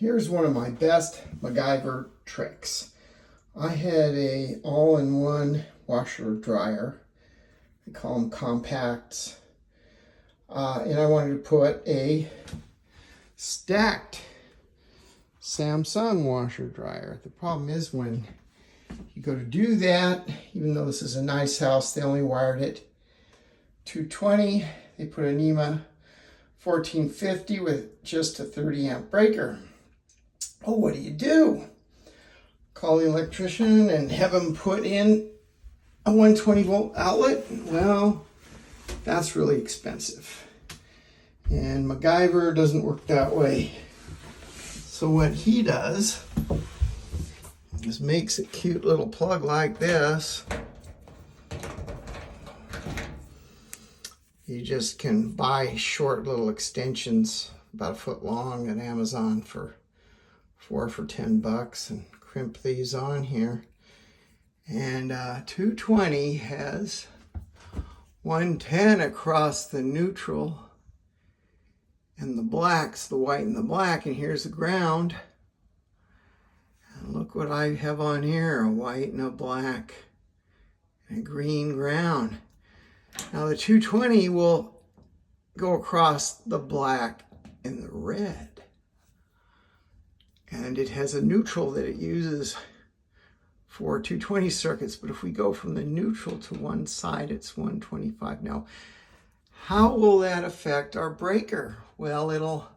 Here's one of my best MacGyver tricks. I had a all-in-one washer dryer. I call them compacts. And I wanted to put a stacked Samsung washer dryer. The problem is when you go to do that, even though this is a nice house, they only wired it 220. They put a NEMA 1450 with just a 30 amp breaker. Oh, what do? Call the electrician and have him put in a 120 volt outlet? Well, that's really expensive. And MacGyver doesn't work that way. So what he does is makes a cute little plug like this. You just can buy short little extensions about a foot long at Amazon for for 10 bucks and crimp these on here. And 220 has 110 across the neutral and the blacks, the white and the black, and here's the ground. And look what I have on here, a white and a black and a green ground. Now the 220 will go across the black and the red. And it has a neutral that it uses for 220 circuits. But if we go from the neutral to one side, it's 125. Now, how will that affect our breaker? Well,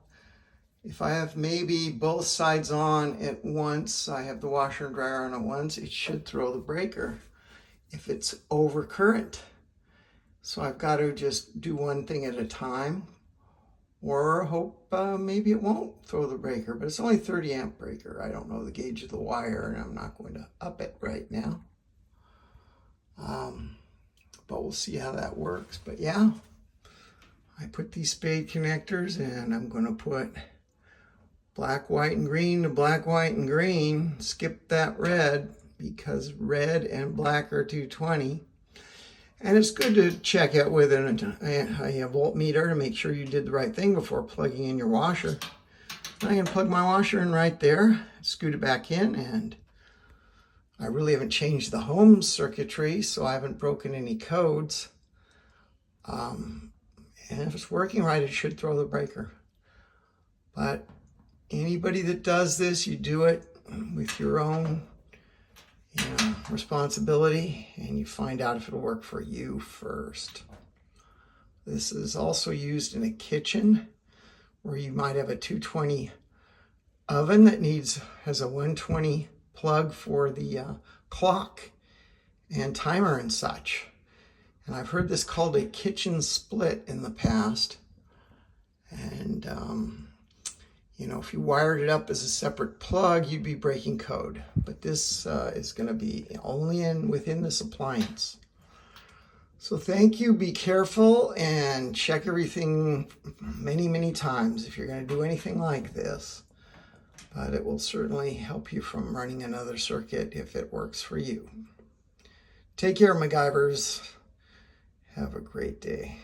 if I have maybe both sides on at once, I have the washer and dryer on at once, it should throw the breaker if it's over current. So I've got to just do one thing at a time, or hope maybe it won't throw the breaker, but it's only 30 amp breaker. I don't know the gauge of the wire, and I'm not going to up it right now. But we'll see how that works. But yeah, I put these spade connectors, and I'm going to put black, white, and green to black, white, and green. Skip that red, because red and black are 220. And it's good to check it with a voltmeter to make sure you did the right thing before plugging in your washer. I can plug my washer in right there, scoot it back in, and I really haven't changed the home circuitry, so I haven't broken any codes. And if it's working right, it should throw the breaker. But anybody that does this, you do it with your own responsibility, and you find out if it'll work for you first. This is also used in a kitchen where you might have a 220 oven that has a 120 plug for the clock and timer and such. And I've heard this called a kitchen split in the past. And if you wired it up as a separate plug, you'd be breaking code. But this is going to be only within this appliance. So thank you. Be careful and check everything many, many times if you're going to do anything like this. But it will certainly help you from running another circuit if it works for you. Take care, MacGyvers. Have a great day.